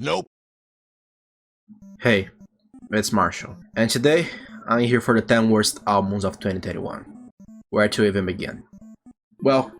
Nope. Hey, it's Marshall, and today I'm here for the 10 worst albums of 2021. Where to even begin? Well,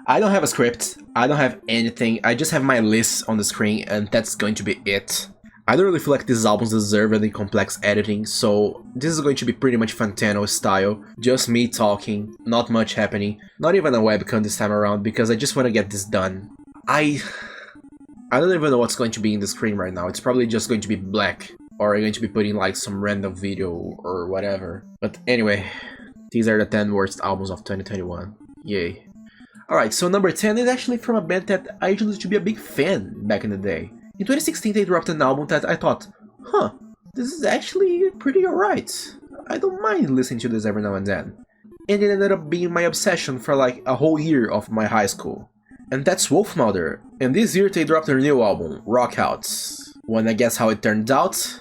I don't have a script, I don't have anything, I just have my list on the screen and that's going to be it. I don't really feel like these albums deserve any complex editing, so this is going to be pretty much Fantano style, just me talking, not much happening, not even a webcam this time around because I just want to get this done. I don't even know what's going to be in the screen right now, it's probably just going to be black, or I'm going to be putting like some random video or whatever. But anyway, these are the 10 worst albums of 2021, yay. Alright, so number 10 is actually from a band that I used to be a big fan back in the day. In 2016 they dropped an album that I thought, huh, this is actually pretty alright. I don't mind listening to this every now and then. And it ended up being my obsession for like a whole year of my high school. And that's Wolfmother, and this year they dropped their new album, Rock Out. Wanna guess how it turned out?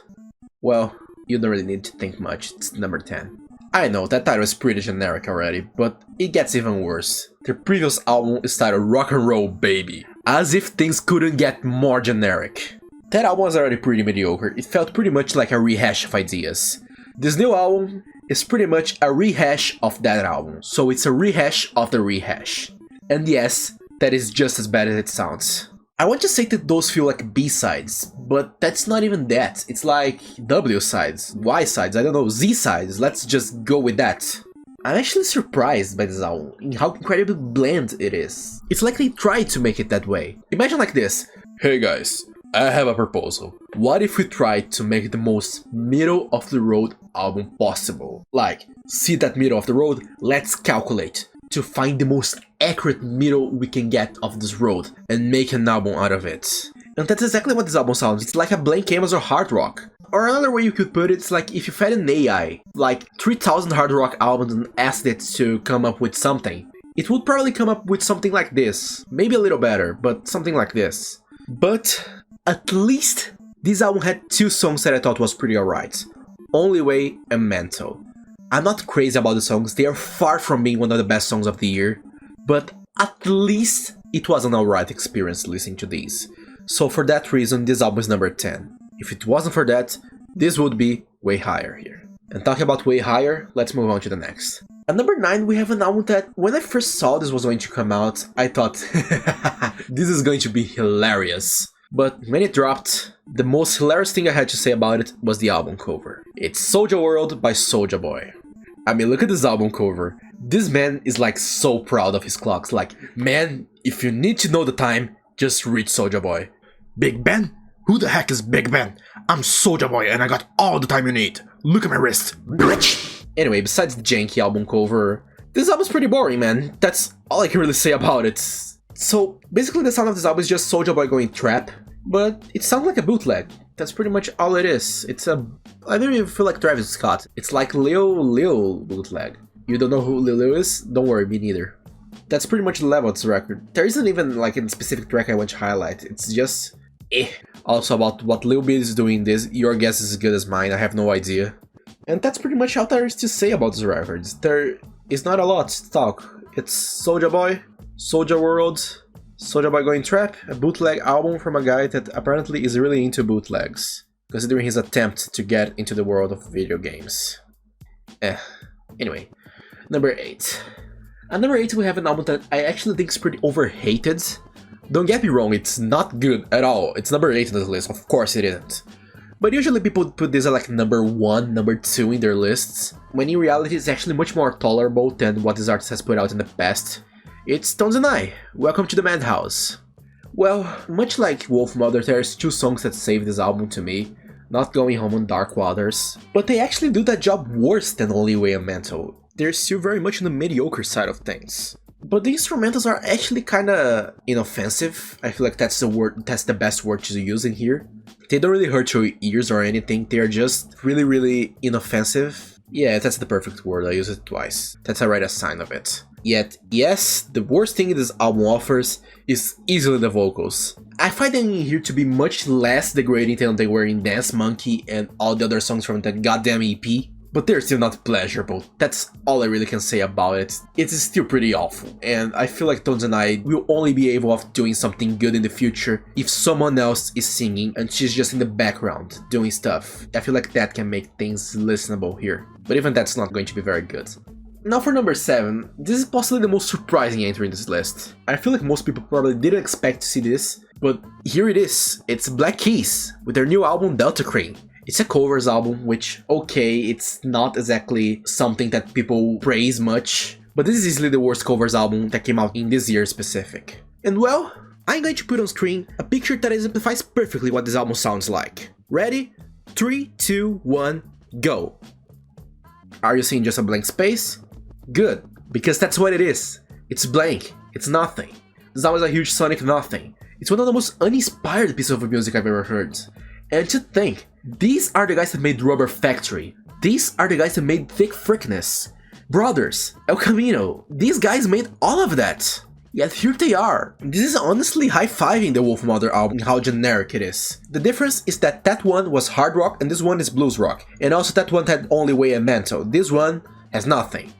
Well, you don't really need to think much, it's number 10. I know, that title is pretty generic already, but it gets even worse. Their previous album is titled Rock and Roll Baby, as if things couldn't get more generic. That album was already pretty mediocre, it felt pretty much like a rehash of ideas. This new album is pretty much a rehash of that album, so it's a rehash of the rehash. And yes, that is just as bad as it sounds. I want to say that those feel like B-sides, but that's not even that. It's like W-sides, Y-sides, I don't know, Z-sides, let's just go with that. I'm actually surprised by this album, in how incredibly bland it is. It's like they tried to make it that way. Imagine like this. Hey guys, I have a proposal. What if we tried to make the most middle-of-the-road album possible? Like, see that middle of the road? Let's calculate to find the most accurate middle we can get of this road and make an album out of it. And that's exactly what this album sounds. It's like a blank canvas or hard rock. Or another way you could put it, it's like if you fed an AI like 3000 hard rock albums and asked it to come up with something, it would probably come up with something like this. Maybe a little better, but something like this. But at least this album had two songs that I thought was pretty alright. Only Way and Mental. I'm not crazy about the songs, they are far from being one of the best songs of the year, but at least it was an alright experience listening to these. So for that reason, this album is number 10. If it wasn't for that, this would be way higher here. And talking about way higher, let's move on to the next. At number 9, we have an album that, when I first saw this was going to come out, I thought, this is going to be hilarious. But when it dropped, the most hilarious thing I had to say about it was the album cover. It's Soulja World by Soulja Boy. I mean, look at this album cover. This man is like so proud of his clocks, like, man, if you need to know the time, just read Soulja Boy. Big Ben? Who the heck is Big Ben? I'm Soulja Boy and I got all the time you need. Look at my wrist, bitch! Anyway, besides the janky album cover, this album's pretty boring, man. That's all I can really say about it. So, basically the sound of this album is just Soulja Boy going trap, but it sounds like a bootleg. That's pretty much all it is. It's a... I don't even feel like Travis Scott. It's like Lil bootleg. You don't know who Lil is? Don't worry, me neither. That's pretty much the level of this record. There isn't even like a specific track I want to highlight. It's just... Also about what Lil B is doing this, your guess is as good as mine, I have no idea. And that's pretty much all there is to say about this record. There is not a lot to talk. It's Soulja Boy, Soulja World, Soulja Boy Going Trap, a bootleg album from a guy that apparently is really into bootlegs, considering his attempt to get into the world of video games. Anyway, number 8. At number 8 we have an album that I actually think is pretty overhated. Don't get me wrong, it's not good at all. It's number 8 on this list, of course it isn't. But usually people put this at like number 1, number 2 in their lists, when in reality it's actually much more tolerable than what this artist has put out in the past. It's Tones and I. Welcome to the Madhouse. Well, much like Wolfmother, there's two songs that save this album to me, Not Going Home on Dark Waters, but they actually do that job worse than Only Way and Mental. They're still very much on the mediocre side of things. But the instrumentals are actually kinda inoffensive. I feel like that's the best word to use in here. They don't really hurt your ears or anything, they are just really inoffensive. Yeah, that's the perfect word, I use it twice. That's a right sign of it. Yet, yes, the worst thing this album offers is easily the vocals. I find them in here to be much less degrading than they were in Dance Monkey and all the other songs from that goddamn EP. but they're still not pleasurable. That's all I really can say about it. It is still pretty awful, and I feel like Tones and I will only be able of doing something good in the future if someone else is singing and she's just in the background doing stuff. I feel like that can make things listenable here, but even that's not going to be very good. Now for number 7, this is possibly the most surprising entry in this list. I feel like most people probably didn't expect to see this, but here it is. It's Black Keys with their new album 𝕸𝖆𝖗𝖘𝖍𝖆𝖏. It's a covers album, which, okay, it's not exactly something that people praise much, but this is easily the worst covers album that came out in this year specific. And well, I'm going to put on screen a picture that exemplifies perfectly what this album sounds like. Ready? 3, 2, 1, go! Are you seeing just a blank space? Good, because that's what it is. It's blank. It's nothing. This album is a huge sonic nothing. It's one of the most uninspired pieces of music I've ever heard. And to think, these are the guys that made Rubber Factory. These are the guys that made Thick Frickness. Brothers, El Camino, these guys made all of that. Yet here they are. This is honestly high-fiving the Wolfmother album and how generic it is. The difference is that one was hard rock and this one is blues rock. And also that one had only Way and Mental. This one has nothing.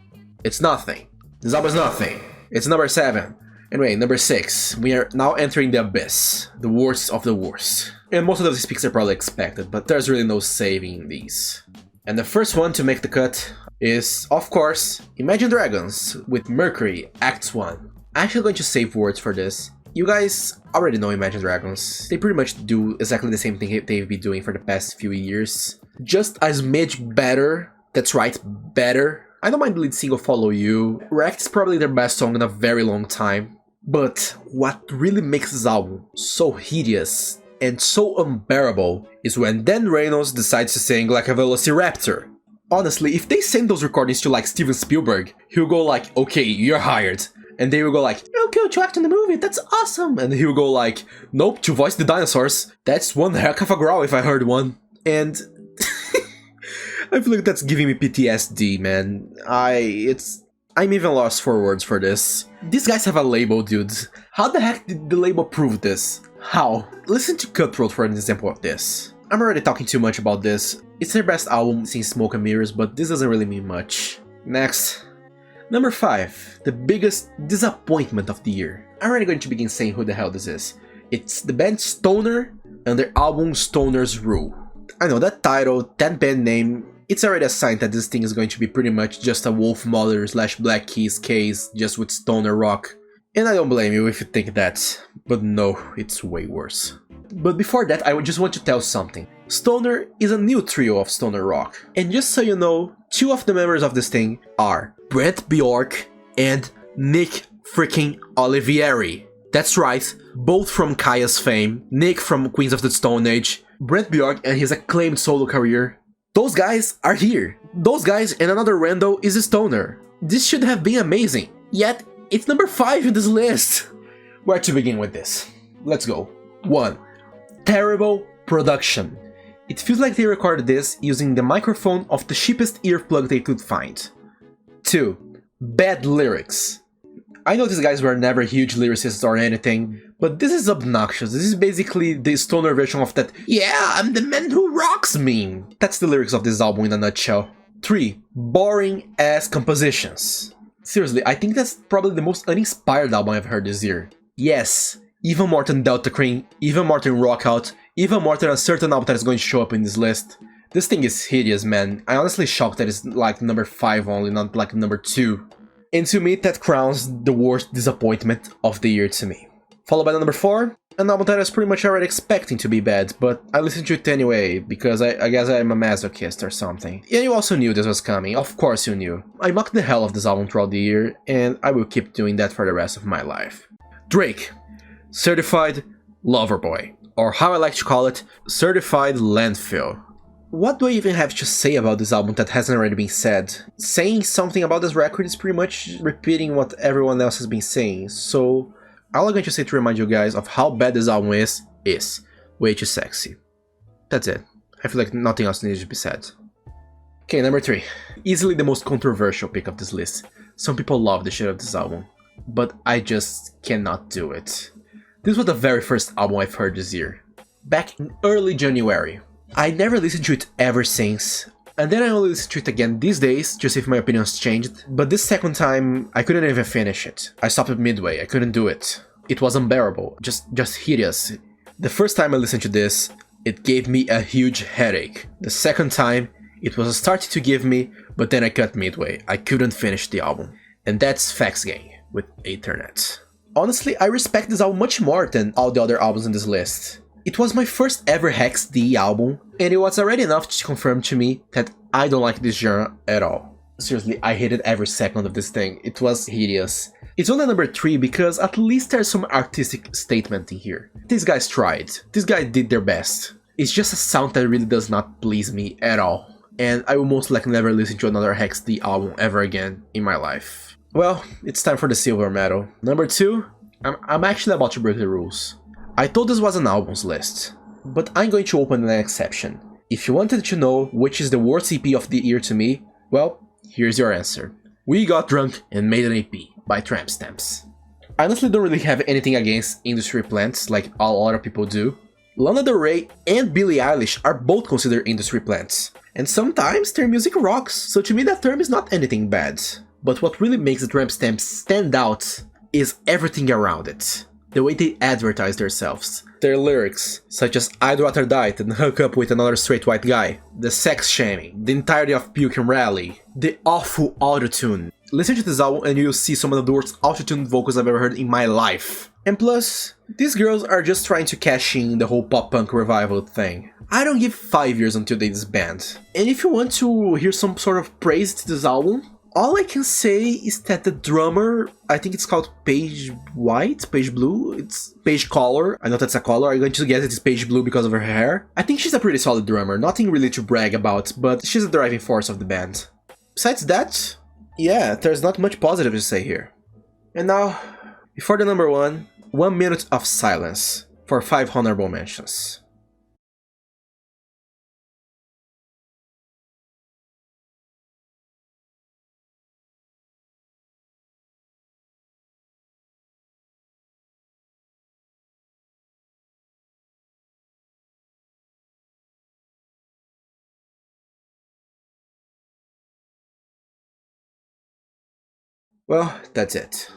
It's nothing. This album is nothing. It's number 7. Anyway, number 6. We are now entering the abyss. The worst of the worst. And most of these picks are probably expected, but there's really no saving these. And the first one to make the cut is, of course, Imagine Dragons with Mercury, Act 1. I'm actually going to save words for this. You guys already know Imagine Dragons. They pretty much do exactly the same thing they've been doing for the past few years. Just a smidge better. That's right, better. I don't mind the lead single Follow You. Wrecked is probably their best song in a very long time. But what really makes this album so hideous and so unbearable is when Dan Reynolds decides to sing like a velociraptor. Honestly, if they send those recordings to like Steven Spielberg, he'll go like, okay, you're hired. And they will go like, okay, to act in the movie, that's awesome. And he'll go like, nope, to voice the dinosaurs. That's one heck of a growl if I heard one. And I feel like that's giving me PTSD, man. I'm even lost for words for this. These guys have a label, dudes. How the heck did the label approve this? How? Listen to Cutthroat for an example of this. I'm already talking too much about this. It's their best album since Smoke and Mirrors, but this doesn't really mean much. Next. Number 5. The biggest disappointment of the year. I'm already going to begin saying who the hell this is. It's the band Stöner and their album Stoner's Rule. I know that title, that band name, it's already a sign that this thing is going to be pretty much just a Wolfmother / Black Keys case just with stoner rock. And I don't blame you if you think that, but no, it's way worse. But before that, I just want to tell something. Stöner is a new trio of stoner rock. And just so you know, 2 of the members of this thing are Brent Bjork and Nick freaking Olivieri. That's right, both from Kaya's fame, Nick from Queens of the Stone Age, Brent Bjork and his acclaimed solo career. Those guys are here. Those guys and another rando is a stoner. This should have been amazing. Yet, it's number 5 in this list. Where to begin with this? Let's go. 1. Terrible production. It feels like they recorded this using the microphone of the cheapest earplug they could find. 2. Bad lyrics. I know these guys were never huge lyricists or anything, but this is obnoxious. This is basically the stoner version of that "yeah, I'm the man who rocks" meme. That's the lyrics of this album in a nutshell. 3. Boring ass compositions. Seriously, I think that's probably the most uninspired album I've heard this year. Yes, even more than 𝕸𝖆𝖗𝖘, even more than Rockout, even more than a certain album that is going to show up in this list. This thing is hideous, man. I'm honestly shocked that it's like number 5 only, not like number 2. And to me, that crowns the worst disappointment of the year to me. Followed by the number 4, an album that I was pretty much already expecting to be bad, but I listened to it anyway, because I guess I'm a masochist or something. And you also knew this was coming, of course you knew. I mocked the hell of this album throughout the year, and I will keep doing that for the rest of my life. Drake. Certified Lover Boy. Or how I like to call it, Certified Landfill. What do I even have to say about this album that hasn't already been said? Saying something about this record is pretty much repeating what everyone else has been saying, so all I'm going to say to remind you guys of how bad this album is way too sexy. That's it. I feel like nothing else needs to be said. Okay, number 3. Easily the most controversial pick of this list. Some people love the shit of this album, but I just cannot do it. This was the very first album I've heard this year. Back in early January. I never listened to it ever since. And then I only listened to it again these days to see if my opinions changed, but this second time I couldn't even finish it. I stopped midway, I couldn't do it. It was unbearable, just hideous. The first time I listened to this, it gave me a huge headache. The second time, it was starting to give me, but then I cut midway. I couldn't finish the album. And that's Facts Gang with Ethernet. Honestly, I respect this album much more than all the other albums in this list. It was my first ever Hex D album, and it was already enough to confirm to me that I don't like this genre at all. Seriously, I hated every second of this thing. It was hideous. It's only number 3 because at least there's some artistic statement in here. These guys tried. These guys did their best. It's just a sound that really does not please me at all. And I will most likely never listen to another Hex D album ever again in my life. Well, it's time for the silver medal. Number 2, I'm actually about to break the rules. I thought this was an albums list, but I'm going to open an exception. If you wanted to know which is the worst EP of the year to me, well, here's your answer. We Got Drunk and Made an EP by Tramp Stamps. I honestly don't really have anything against industry plants like a lot of people do. Lana Del Rey and Billie Eilish are both considered industry plants, and sometimes their music rocks, so to me that term is not anything bad. But what really makes the Tramp Stamps stand out is everything around it. The way they advertise themselves, their lyrics, such as I'd rather die than hook up with another straight white guy, the sex shaming, the entirety of Puke and Rally, the awful autotune. Listen to this album and you'll see some of the worst autotune vocals I've ever heard in my life. And plus, these girls are just trying to cash in the whole pop-punk revival thing. I don't give 5 years until they disband. And if you want to hear some sort of praise to this album, all I can say is that the drummer, I think it's called Paige White, Paige Blue, it's Paige Color. I know that's a color, I'm going to guess it's Paige Blue because of her hair. I think she's a pretty solid drummer, nothing really to brag about, but she's the driving force of the band. Besides that, yeah, there's not much positive to say here. And now, before the number 1, 1 minute of silence for 5 honorable mentions. Well, that's it.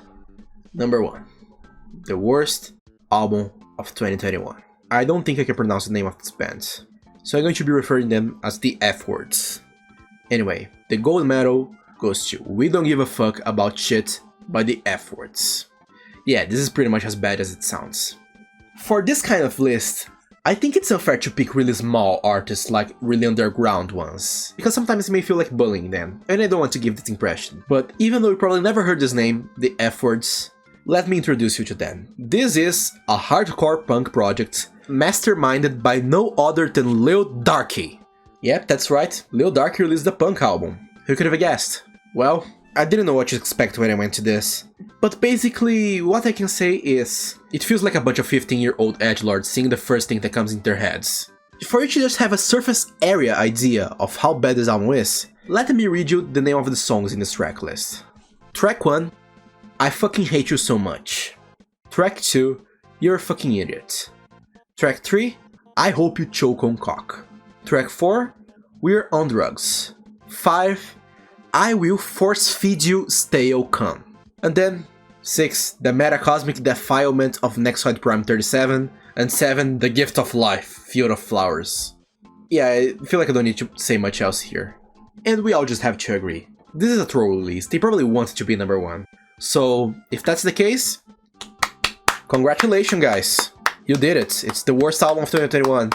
Number 1. The worst album of 2021. I don't think I can pronounce the name of this band, so I'm going to be referring them as the F words. Anyway, the gold medal goes to We Don't Give a Fuck About Shit by the F words. Yeah, this is pretty much as bad as it sounds. For this kind of list, I think it's unfair to pick really small artists like really underground ones, because sometimes it may feel like bullying them, and I don't want to give this impression. But even though you probably never heard this name, the F words, let me introduce you to them. This is a hardcore punk project masterminded by no other than 𝕸𝖆𝖗𝖘𝖍𝖆𝖵. Yep, that's right, 𝕸𝖆𝖗𝖘𝖍𝖆𝖵 released a punk album. Who could have guessed? Well, I didn't know what to expect when I went to this, but basically what I can say is, it feels like a bunch of 15-year-old edgelords singing the first thing that comes in their heads. For you to just have a surface area idea of how bad this album is, let me read you the name of the songs in this track list. Track 1, I Fucking Hate You So Much. Track 2, You're a Fucking Idiot. Track 3, I Hope You Choke on Cock. Track 4, We're on Drugs. 5, I Will Force Feed You Stale Cum. And then 6, The Metacosmic Defilement of Nexoid Prime 37, and 7, The Gift of Life, Field of Flowers. Yeah, I feel like I don't need to say much else here. And we all just have to agree. This is a troll release, they probably want it to be number 1. So, if that's the case, congratulations guys! You did it, it's the worst album of 2021.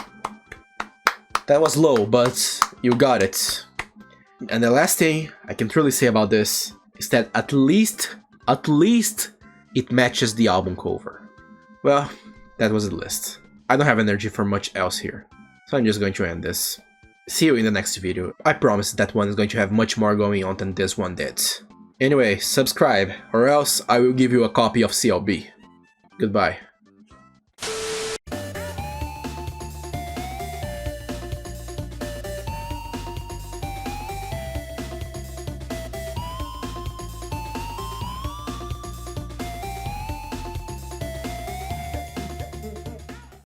That was low, but you got it. And the last thing I can truly say about this is that at least it matches the album cover. Well, that was the list. I don't have energy for much else here, so I'm just going to end this. See you in the next video. I promise that one is going to have much more going on than this one did. Anyway, subscribe, or else I will give you a copy of CLB. Goodbye.